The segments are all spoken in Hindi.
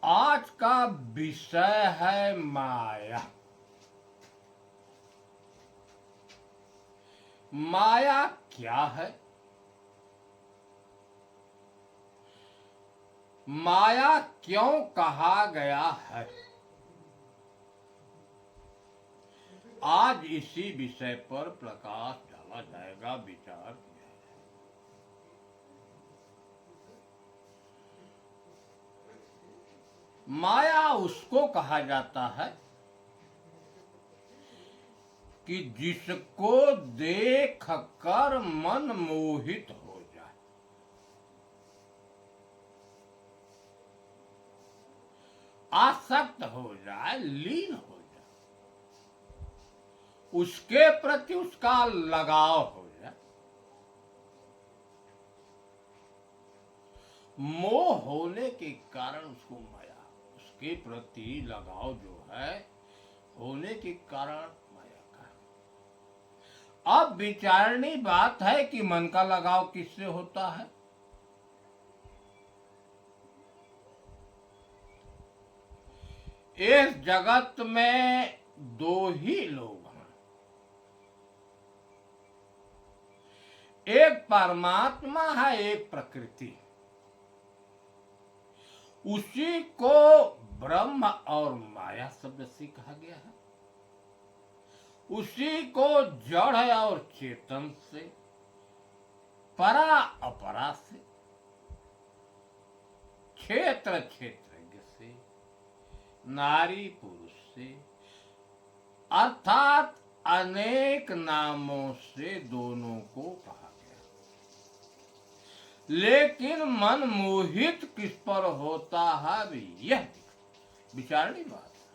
आज का विषय है माया। माया क्या है? माया क्यों कहा गया है? आज इसी विषय पर प्रकाश डाला जाएगा, विचार किया जाएगा। माया उसको कहा जाता है कि जिसको देख कर मन मोहित हो जाए, आसक्त हो जाए, लीन हो जाए, उसके प्रति उसका लगाव हो जाए। मोह होने के कारण उसको माया, उसके प्रति लगाव जो है होने के कारण माया का। अब विचारणी बात है कि मन का लगाव किससे होता है? इस जगत में दो ही लोग हैं, एक परमात्मा है, एक प्रकृति। उसी को ब्रह्म और माया शब्द से कहा गया है। उसी को जड़ और चेतन से, परा अपरा से, क्षेत्र क्षेत्रज्ञ से, नारी पुरुष से, अर्थात अनेक नामों से दोनों को कहा गया। लेकिन मन मोहित किस पर होता है, यह विचारणी बात है।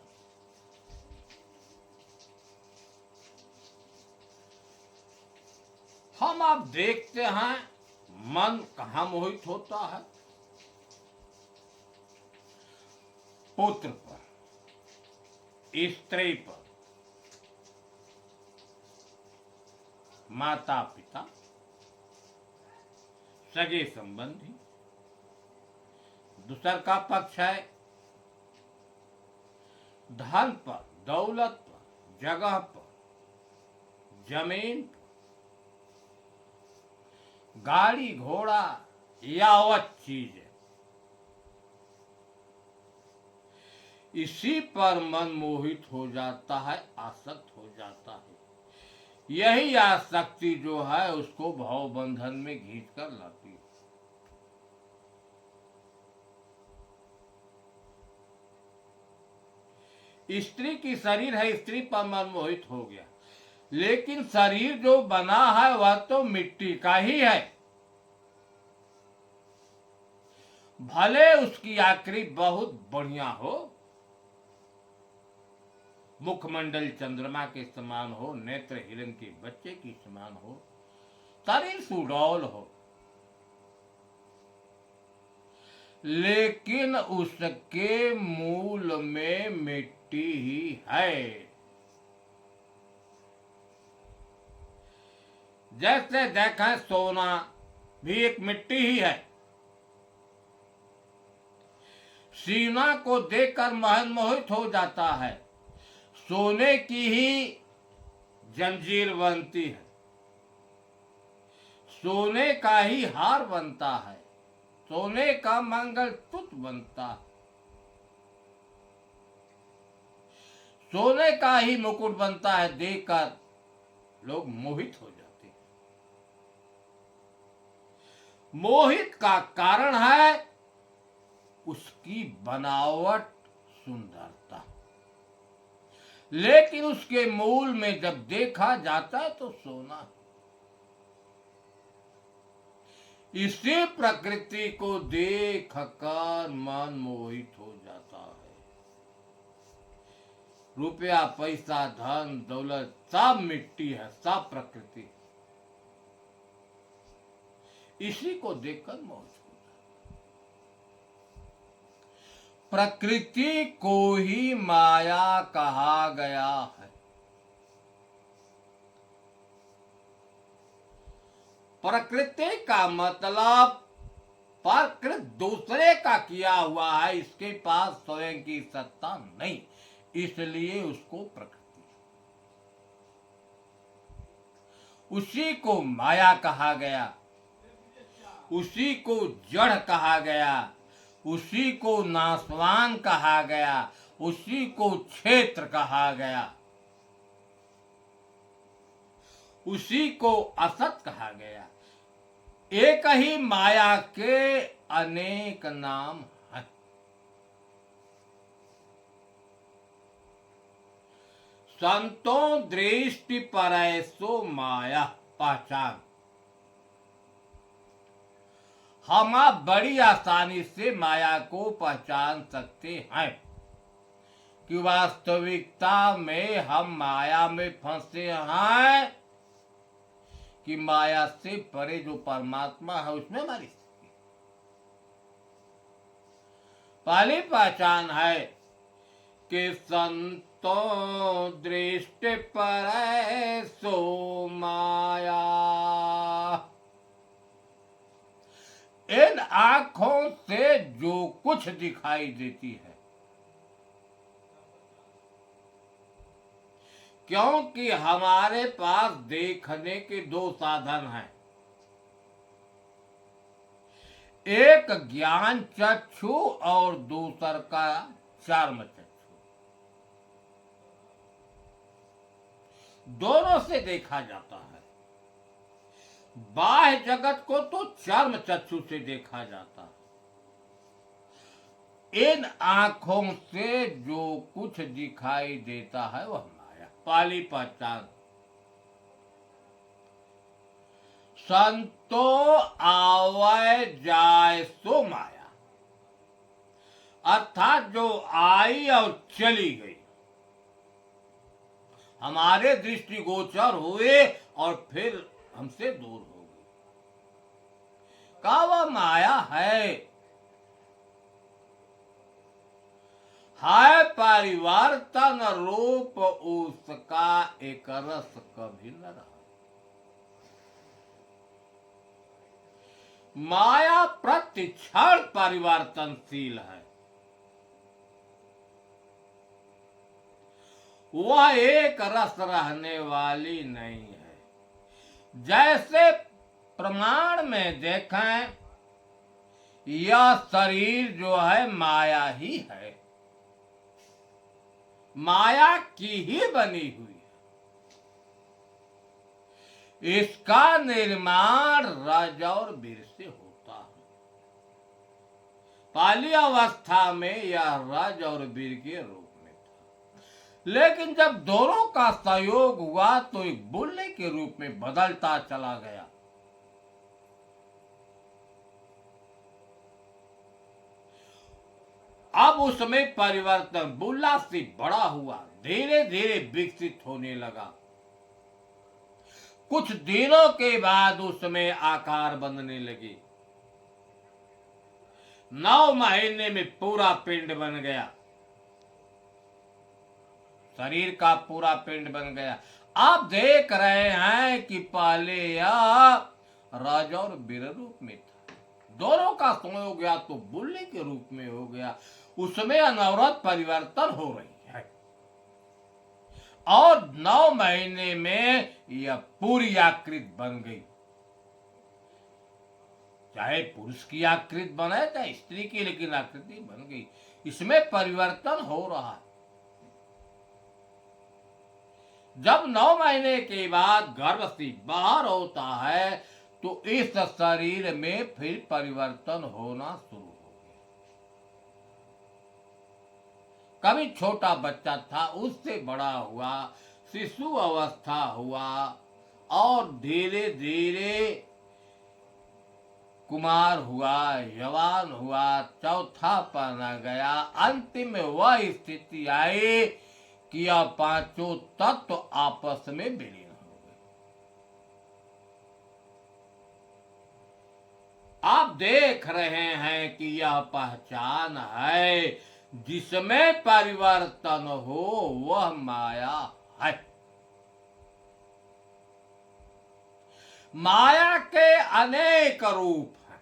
हम आप देखते हैं मन कहाँ मोहित होता है? पुत्र पर, स्त्री पर, माता पिता, सगे संबंधी। दूसर का पक्ष है धन पर, दौलत पर, जगह पर, जमीन पर, गाड़ी घोड़ा, यावत चीजें। इसी पर मन मोहित हो जाता है, आसक्त हो जाता है। यही आसक्ति जो है उसको भव बंधन में घींच कर लाती है। स्त्री की शरीर है, स्त्री पर मन मोहित हो गया, लेकिन शरीर जो बना है वह तो मिट्टी का ही है। भले उसकी आकृति बहुत बढ़िया हो, मुखमंडल चंद्रमा के समान हो, नेत्र हिरण के बच्चे की समान हो, शरीर सुडौल हो, लेकिन उसके मूल में मिट्टी ही है। जैसे देखें सोना भी एक मिट्टी ही है। सीना को देखकर मन मोहित हो जाता है, सोने की ही जंजीर बनती है, सोने का ही हार बनता है, सोने का मंगलसूत्र बनता है, सोने का ही मुकुट बनता है। देखकर लोग मोहित हो जाते हैं। मोहित का कारण है उसकी बनावट, सुंदरता, लेकिन उसके मूल में जब देखा जाता है तो सोना है। इसी प्रकृति को देख कर मन मोहित हो जाता है। रुपया, पैसा, धन, दौलत सब मिट्टी है, सब प्रकृति। इसी को देखकर मोहित हो जाता है। प्रकृति को ही माया कहा गया है। प्रकृति का मतलब प्रकृत दूसरे का किया हुआ है, इसके पास स्वयं की सत्ता नहीं, इसलिए उसको प्रकृति। उसी को माया कहा गया, उसी को जड़ कहा गया, उसी को नाशवान कहा गया, उसी को क्षेत्र कहा गया, उसी को असत कहा गया। एक ही माया के अनेक नाम हैं। संतों दृष्टि पर सो माया पहचान। हम आप बड़ी आसानी से माया को पहचान सकते हैं कि वास्तविकता में हम माया में फंसे हैं कि माया से परे जो परमात्मा है उसमें हमारी स्थिति। पहली पहचान है कि संतों दृष्टि पर सो माया। इन आंखों से जो कुछ दिखाई देती है, क्योंकि हमारे पास देखने के दो साधन हैं, एक ज्ञान चक्षु और दूसर का चर्म चक्षु। दोनों से देखा जाता है। बाह्य जगत को तो चर्म चक्षु से देखा जाता है। इन आंखों से जो कुछ दिखाई देता है वह माया। पहली पहचान, संतो आवै जाय सो माया, अर्थात जो आई और चली गई, हमारे दृष्टिगोचर हुए और फिर हमसे दूर हो गई, का वह माया है परिवर्तन रूप उसका एक रस कभी न रहा। माया प्रतिक्षण परिवर्तनशील है। वह एक रस रहने वाली नहीं है। जैसे प्रमाण में देखें, यह शरीर जो है माया ही है, माया की ही बनी हुई है। इसका निर्माण रज और बीर से होता है। पहली अवस्था में यह रज और बीर के रूप में था, लेकिन जब दोनों का संयोग हुआ तो एक बुल्ले के रूप में बदलता चला गया। अब उसमें परिवर्तन बुल्ला से बड़ा हुआ, धीरे धीरे विकसित होने लगा। कुछ दिनों के बाद उसमें आकार बनने लगे। 9 महीने में पूरा पिंड बन गया, शरीर का पूरा पिंड बन गया। आप देख रहे हैं कि पहले यह रज और बीर रूप में था, दोनों का संयोग गया तो बुल्ले के रूप में हो गया। उसमें अनवरत परिवर्तन हो रही है और 9 महीने में यह पूरी आकृति बन गई। चाहे पुरुष की आकृति बने चाहे स्त्री की, लेकिन आकृति बन गई। इसमें परिवर्तन हो रहा है। जब 9 महीने के बाद गर्भ से बाहर होता है तो इस शरीर में फिर परिवर्तन होना शुरू हो गया। कभी छोटा बच्चा था, उससे बड़ा हुआ, शिशु अवस्था हुआ और धीरे धीरे कुमार हुआ, जवान हुआ, चौथा पना गया। अंतिम में वह स्थिति आई कि यह पांचों तत्व आपस में विलीन हो गए। आप देख रहे हैं कि यह पहचान है, जिसमें परिवर्तन हो वह माया है। माया के अनेक रूप हैं।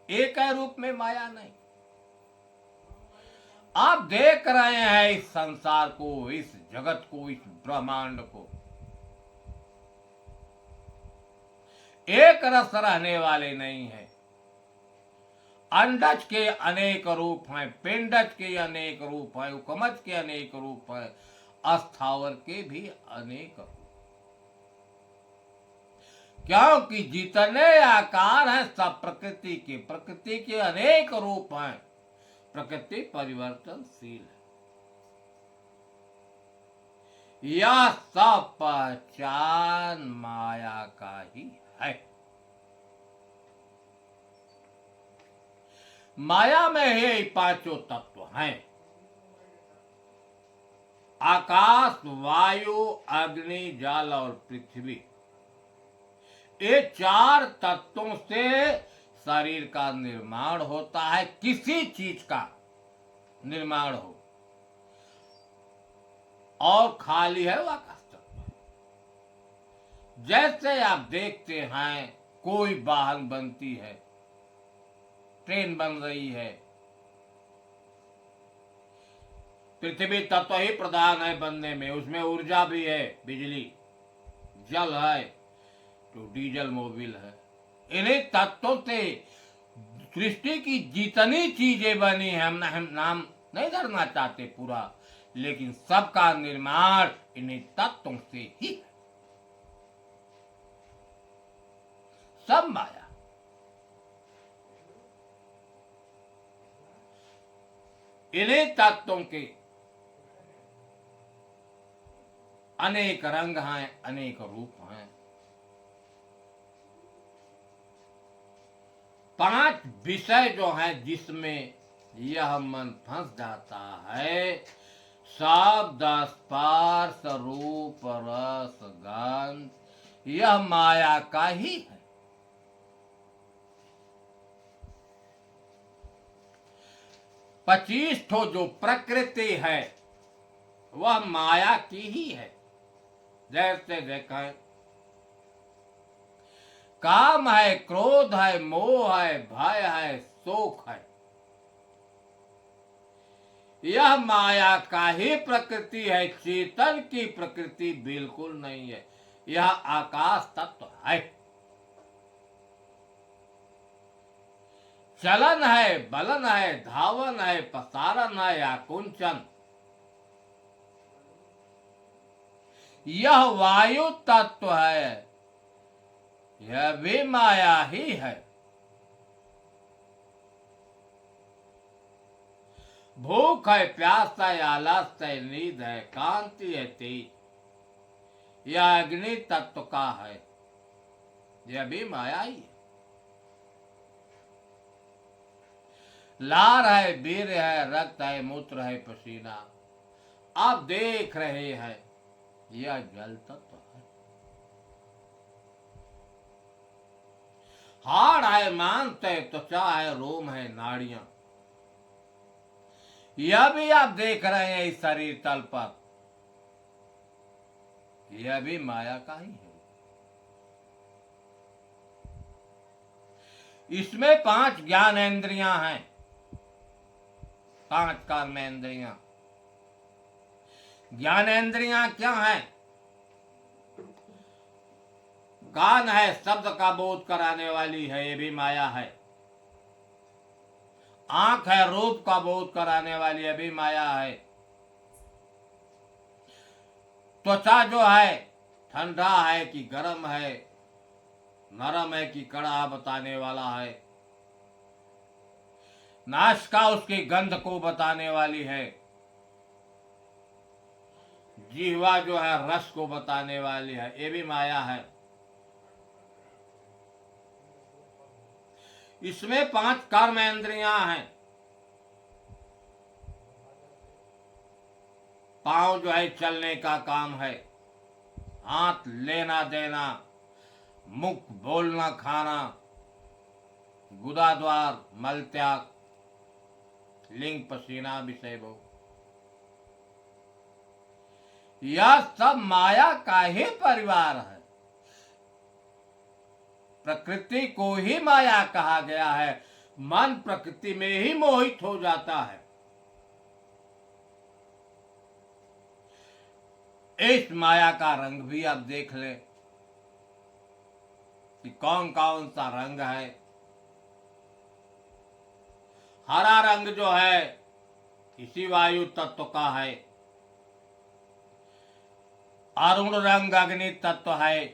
एक है रूप में माया नहीं। आप देख रहे हैं इस संसार को, इस जगत को, इस ब्रह्मांड को, एक रस रहने वाले नहीं है। अंडज के अनेक रूप हैं, पिंडज के अनेक रूप हैं, उकमज के अनेक रूप हैं, अस्थावर के भी अनेक रूप। क्योंकि जितने आकार हैं सब प्रकृति के अनेक रूप हैं। प्रकृति परिवर्तनशील है। यह सब पहचान माया का ही है। माया में ही पांचों तत्व हैं। आकाश, वायु, अग्नि, जल और पृथ्वी। ये चार तत्वों से शरीर का निर्माण होता है। किसी चीज का निर्माण हो, और खाली है वो आकाश तत्व। जैसे आप देखते हैं कोई वाहन बनती है, ट्रेन बन रही है, पृथ्वी तत्व ही प्रधान है बनने में। उसमें ऊर्जा भी है, बिजली, जल है तो डीजल मोबिल है। इन्हीं तत्वों से सृष्टि की जितनी चीजें बनी है, हम नाम नहीं धरना चाहते पूरा, लेकिन सबका निर्माण इन्हीं तत्वों से ही है। सब माया। इन्हीं तत्वों के अनेक रंग हैं, अनेक रूप हैं। 5 विषय जो हैं जिसमें यह मन फंस जाता है, शब्द, स्पर्श, रूप, रस, गंध, यह माया का ही है। पच्चीस ठो जो प्रकृति है वह माया की ही है। जैसे देखें, काम है, क्रोध है, मोह है, भय है, शोक है, यह माया का ही प्रकृति है। चेतन की प्रकृति बिल्कुल नहीं है। यह आकाश तत्व है। चलन है, बलन है, धावन है, पसारन है, आकुंचन, यह वायु तत्व है। यह भी माया ही है। भूख है, प्यास है, आलस है, नींद है, कांति है, तेज, यह अग्नि तत्व का है। यह भी माया ही है। लार है, वीर है, रक्त है, मूत्र है, पसीना, आप देख रहे हैं, यह जल तत्व है। हाड़ है, मांस है, त्वचा है, रोम है, नाड़ियां, यह भी आप देख रहे हैं इस शरीर तल पर, यह भी माया का ही है। इसमें 5 ज्ञानेंद्रियां हैं, 5 कर्मेंद्रियां। ज्ञानेंद्रियां क्या हैं? कान है, शब्द का बोध कराने वाली है, ये भी माया है। आंख है, रूप का बोध कराने वाली, ये भी माया है। त्वचा जो है, ठंडा है कि गर्म है, नरम है कि कड़ा बताने वाला है। नासिका उसकी गंध को बताने वाली है। जिह्वा जो है रस को बताने वाली है, ये भी माया है। इसमें 5 कर्मेंद्रियां हैं। पांव जो है चलने का काम है, हाथ लेना देना, मुख बोलना खाना, गुदाद्वार मल त्याग, लिंग पसीना विषय भोग, यह सब माया का ही परिवार है। प्रकृति को ही माया कहा गया है। मन प्रकृति में ही मोहित हो जाता है। इस माया का रंग भी आप देख ले कि कौन कौन सा रंग है। हरा रंग जो है इसी वायु तत्व का है। अरुण रंग अग्नि तत्व है।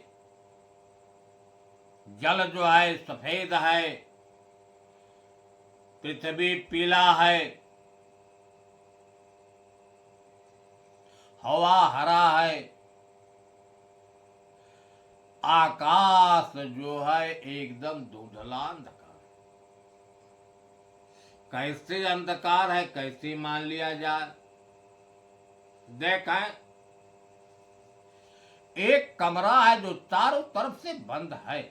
जल जो है सफेद है। पृथ्वी पीला है। हवा हरा है। आकाश जो है एकदम धुंधला अंधकार। कैसे अंधकार है, कैसे मान लिया जाए। देखें, एक कमरा है जो चारों तरफ से बंद है,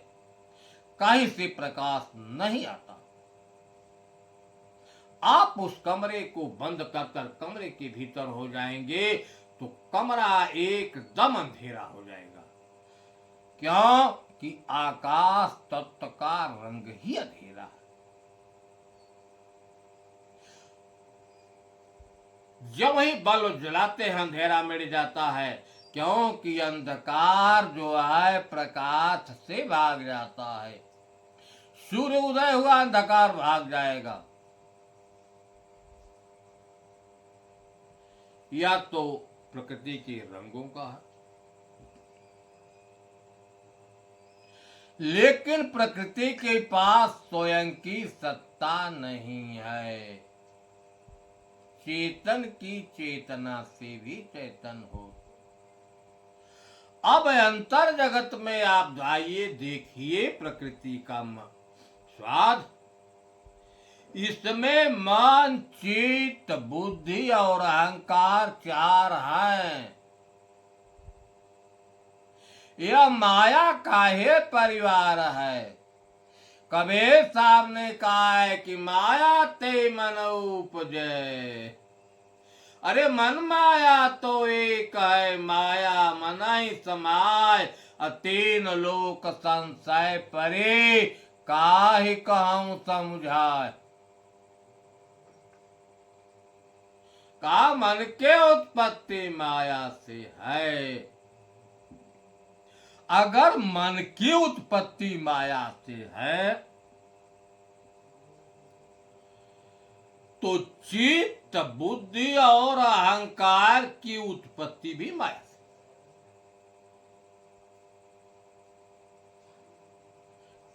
कहीं से प्रकाश नहीं आता। आप उस कमरे को बंद कर कमरे के भीतर हो जाएंगे तो कमरा एकदम अंधेरा हो जाएगा। क्यों कि आकाश तत्व का रंग ही अंधेरा है। जब ही बल्ब जलाते हैं अंधेरा मिट जाता है, क्योंकि अंधकार जो है प्रकाश से भाग जाता है। सूर्य उदय हुआ अंधकार भाग जाएगा। या तो प्रकृति के रंगों का है, लेकिन प्रकृति के पास स्वयं की सत्ता नहीं है। चेतन की चेतना से भी चेतन हो। अब अंतर जगत में आप आइए, देखिए प्रकृति का स्वाद। इसमें मन, चित्त, बुद्धि और अहंकार चार हैं। यह माया का ही परिवार है। कबीर साहब ने कहा है कि माया ते मन उपजे। अरे मन माया तो एक है, माया मन ही समाय। तीन लोक संशय परे, काहि कहूं समझाए। का मन के उत्पत्ति माया से है। अगर मन की उत्पत्ति माया से है तो चित्त, बुद्धि और अहंकार की उत्पत्ति भी माया से।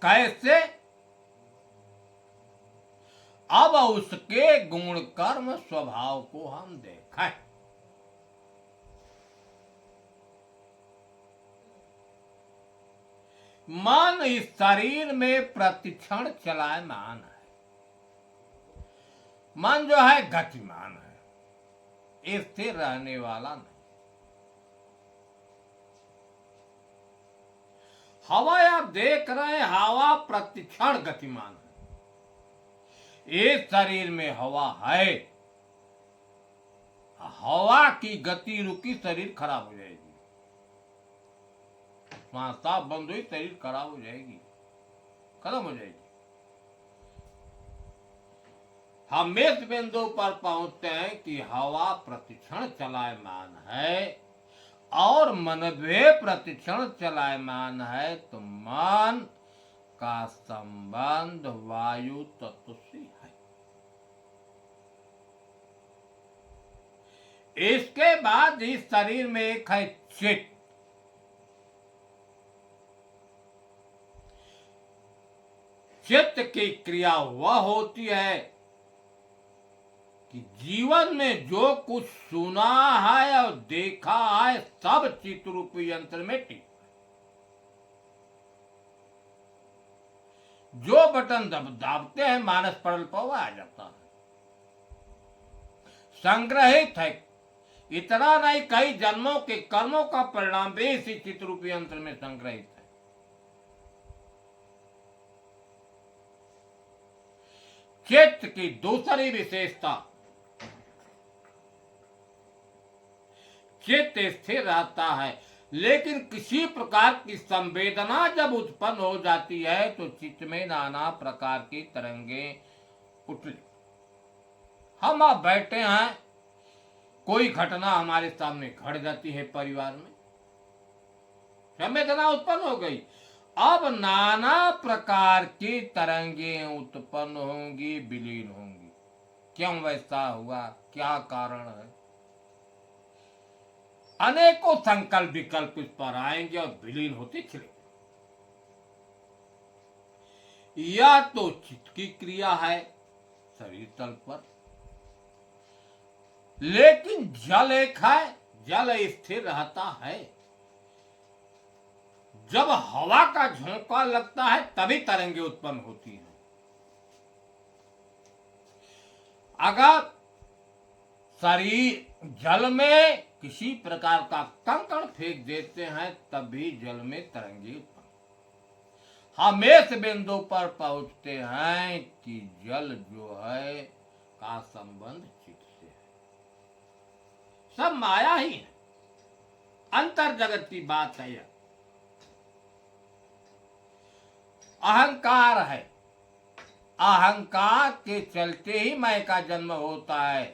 कैसे? अब उसके गुण कर्म स्वभाव को हम देखें। मन इस शरीर में प्रतिक्षण चलायमान है। मन जो है गतिमान है, स्थिर रहने वाला नहीं। हवा आप देख रहे हैं, हवा प्रतिक्षण गतिमान है। इस शरीर में हवा है, हवा की गति रुकी शरीर खराब हो जाएगी। सांस बंद हुई शरीर खराब हो जाएगी, खत्म हो जाएगी। हम इस बिंदु पर पहुंचते हैं कि हवा प्रतिक्षण चलायमान है और मन भी प्रतिक्षण चलायमान है, तो मन का संबंध वायु तत्व से है। इसके बाद इस शरीर में एक है चित्त। चित्त की क्रिया वह होती है कि जीवन में जो कुछ सुना है और देखा है सब चित्त रूपी यंत्र में टिक। जो बटन दाबते हैं मानस पटल पर आ जाता है, संग्रहित है। इतना नहीं, कई जन्मों के कर्मों का परिणाम भी इसी चित्त रूपी यंत्र में संग्रहित है। चित्त की दूसरी विशेषता, चित्त स्थिर रहता है, लेकिन किसी प्रकार की संवेदना जब उत्पन्न हो जाती है तो चित्त में नाना प्रकार की तरंगे उठ ले। हम आप बैठे हैं, कोई घटना हमारे सामने घट जाती है परिवार में, संवेदना उत्पन्न हो गई। अब नाना प्रकार की तरंगें उत्पन्न होंगी, विलीन होंगी। क्यों वैसा हुआ, क्या कारण है? अनेकों संकल्प विकल्प इस पर आएंगे और विलीन होते चले। या तो चित्त की क्रिया है शरीर तल पर, लेकिन जल एक है, जल स्थिर रहता है। जब हवा का झोंका लगता है तभी तरंगे उत्पन्न होती हैं। अगर शरीर जल में किसी प्रकार का कंकड़ फेंक देते हैं तभी जल में तरंगे उत्पन्न। हम इस बिंदु पर पहुंचते हैं कि जल जो है का संबंध चित्त से है, सब माया ही है, अंतर जगत की बात है। यह अहंकार है, अहंकार के चलते ही मैं का जन्म होता है।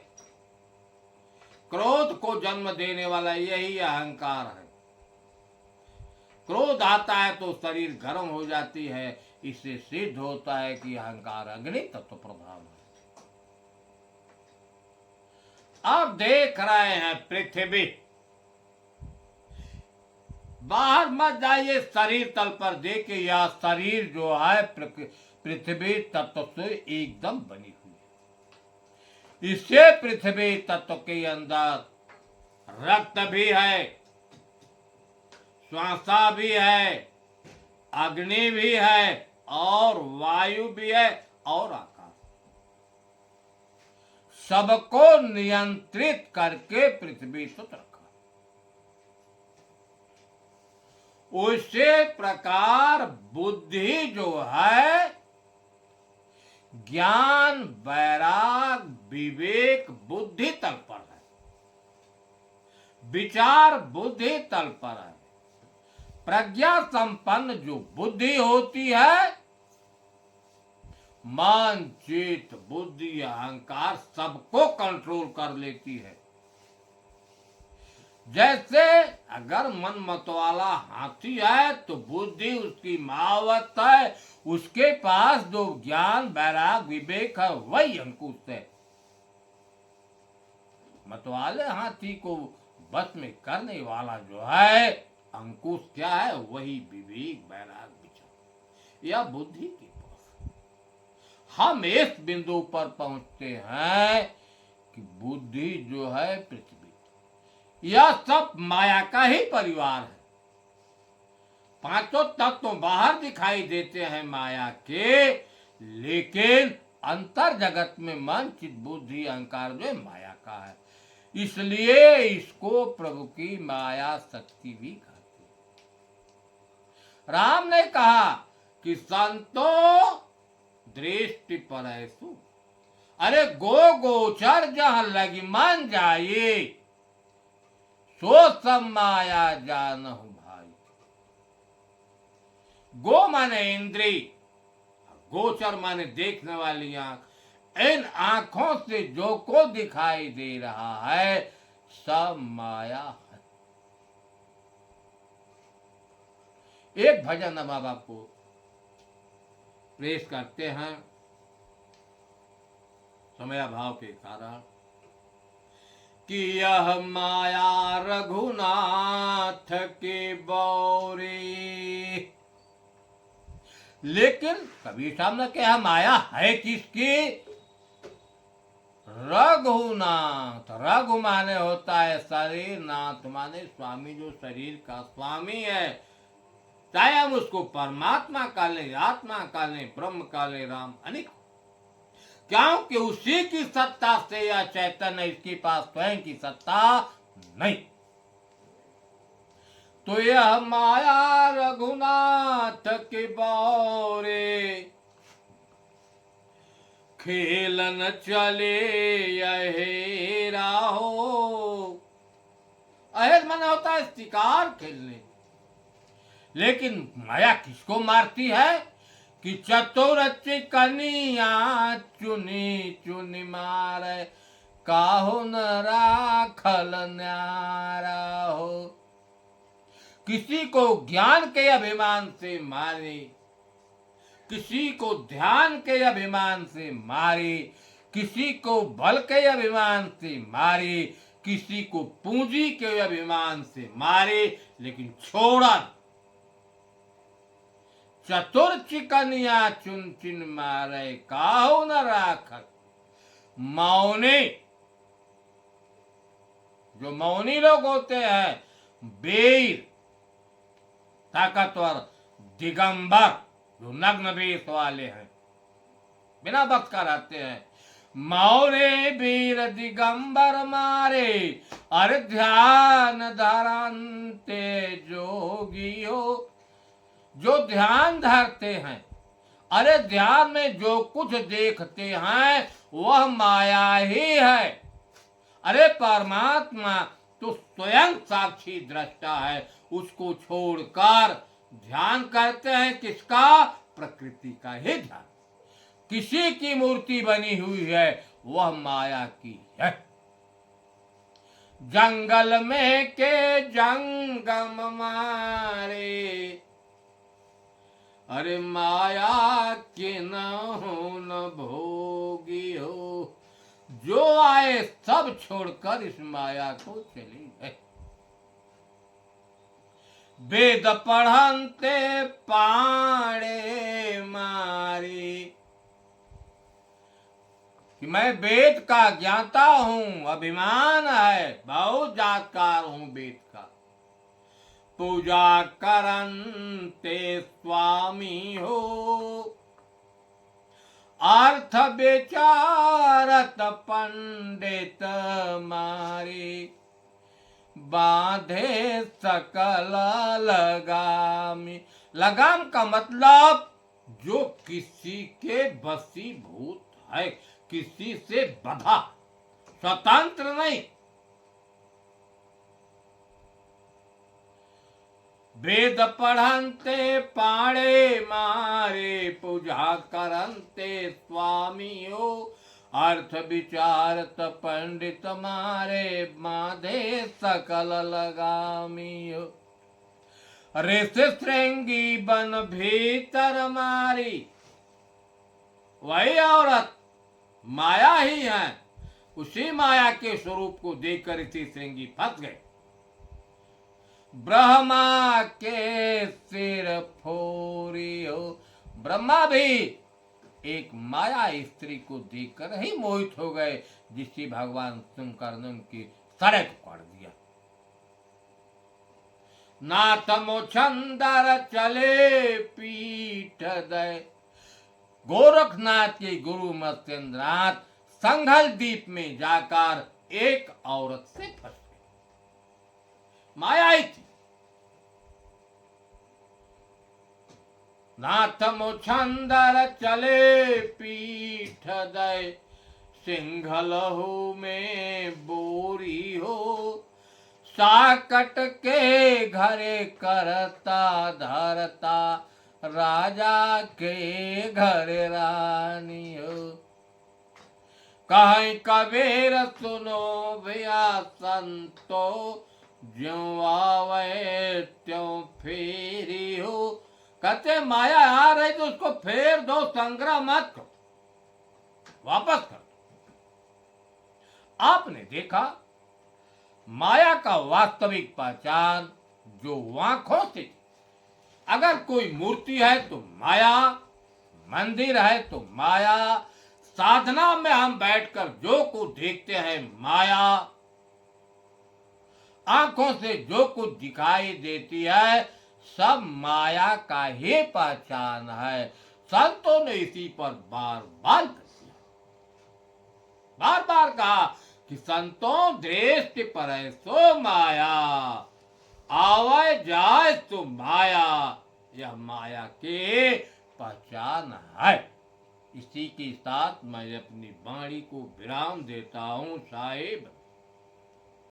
क्रोध को जन्म देने वाला यही अहंकार है। क्रोध आता है तो शरीर गर्म हो जाती है, इससे सिद्ध होता है कि अहंकार अग्नि तत्व प्रधान है। अब देख रहे हैं पृथ्वी, बाहर मत जाइए, शरीर तल पर देखिए, यह शरीर जो है पृथ्वी तत्व से एकदम बनी हुई है। इससे पृथ्वी तत्व के अंदर रक्त भी है, श्वासा भी है, अग्नि भी है, और वायु भी है, और आकाश। सबको नियंत्रित करके पृथ्वी तत्व रखा। उसी प्रकार बुद्धि जो है ज्ञान वैराग विवेक बुद्धि तल पर है, विचार बुद्धि तल पर है। प्रज्ञा संपन्न जो बुद्धि होती है, मन चित्त बुद्धि अहंकार सबको कंट्रोल कर लेती है। जैसे अगर मन मतवाला हाथी है तो बुद्धि उसकी मावत है, उसके पास जो ज्ञान वैराग विवेक है वही अंकुश है। मतवाले हाथी को बस में करने वाला जो है अंकुश क्या है, वही विवेक वैराग विचार या बुद्धि के पास। हम इस बिंदु पर पहुंचते हैं कि बुद्धि जो है पृथ्वी, यह सब माया का ही परिवार है। पांचों तत्व तो बाहर दिखाई देते हैं माया के, लेकिन अंतर जगत में मन चित्त बुद्धि अहंकार जो माया का है, इसलिए इसको प्रभु की माया शक्ति भी कहते हैं। राम ने कहा कि संतो दृष्टि परैसु, अरे गो गोचर जहां लगी मन जाए, सो सब माया जानहु भाई। गो माने इंद्री, गोचर माने देखने वाली आंख। इन आंखों से जो को दिखाई दे रहा है सब माया है। एक भजन अब आप आपको पेश करते हैं समयाभाव के कारण कि यह माया रघुनाथ के बौरे। लेकिन कबीर साहब ने कहा माया है किसकी? रघुनाथ। रघु माने होता है शरीर, नाथ माने स्वामी, जो शरीर का स्वामी है। चाहे हम उसको परमात्मा का ले, आत्मा का ले, ब्रह्म का ले, राम अनेक, क्योंकि उसी की सत्ता से यह चैतन्य, इसके पास स्वयं की सत्ता नहीं। तो यह माया रघुनाथ के बौरे, खेलन चले अहेरा हो। अहेर मन होता है शिकार खेलने। लेकिन माया किसको मारती है? कि चतुर चिकनिया चुनी चुनी मारे, काहू न राखल न्यारा हो। किसी को ज्ञान के अभिमान से मारे, किसी को ध्यान के अभिमान से मारे, किसी को बल के अभिमान से मारे, किसी को पूंजी के अभिमान से मारे, लेकिन छोड़ा। चतुर चिकनिया चुन चुन मारे, काहू न राखत। मौनी, जो मौनी लोग होते हैं, वीर ताकतवर, दिगंबर जो नग्न वेश वाले हैं, बिना बख्त का रहते हैं, मौरे वीर दिगंबर मारे, अरे ध्यान धरंते जोगियो, जो ध्यान धरते हैं, अरे ध्यान में जो कुछ देखते हैं वह माया ही है। अरे परमात्मा तो स्वयं साक्षी दृष्टा है, उसको छोड़कर ध्यान करते हैं किसका? प्रकृति का ही ध्यान। किसी की मूर्ति बनी हुई है वह माया की है। जंगल में के जंगम मारे, अरे माया के न भोगी हो। जो आए सब छोड़कर इस माया को चली गए। वेद पढ़ंते पाड़े मारे, कि मैं वेद का ज्ञाता हूं, अभिमान है, बहुत जातकार हूं वेद का। पूजा करंते स्वामी हो, अर्थ विचारत पंडित मारे, बांधे सकल लगामी। लगाम का मतलब जो किसी के वशीभूत है, किसी से बंधा, स्वतंत्र नहीं। वेद पढ़ंते पाड़े मारे, पूजा करंते स्वामी हो, अर्थ विचारत पंडित मारे, बांधे सकल लगामी हो। ऋष श्रृंगी बन भीतर मारी, वही औरत माया ही है। उसी माया के स्वरूप को देखकर ऋषि श्रृंगी फंस गए। ब्रह्मा के सिर फोरी हो, ब्रह्मा भी एक माया स्त्री को देखकर ही मोहित हो गए, जिससे भगवान शंकर ने उनके सर को काट दिया। नाथमो छंदर चले पीठ दय, गोरखनाथ के गुरु मत्स्येंद्रनाथ संघल द्वीप में जाकर एक औरत से फंस गए। माया ही थी। नाथमो छंदर चले पीठ दय, सिंघल हो में बोरी हो, साकट के घरे करता धरता, राजा के घर रानी हो। कहीं कबीर सुनो भैया संतो, ज्यों आवे त्यों फेरी हो। कहते माया आ रही तो उसको फेर दो, संग्रह मत करो, वापस कर दो। आपने देखा माया का वास्तविक पहचान जो आंखों से, अगर कोई मूर्ति है तो माया, मंदिर है तो माया, साधना में हम बैठकर जो कुछ देखते हैं माया, आंखों से जो कुछ दिखाई देती है सब माया का ही पहचान है। संतों ने इसी पर बार बार किया, बार बार कहा कि संतों दृष्टि पर सो माया, आवे जाए तो माया, यह माया के पहचान है। इसी के साथ मैं अपनी वाणी को विराम देता हूं साहिब।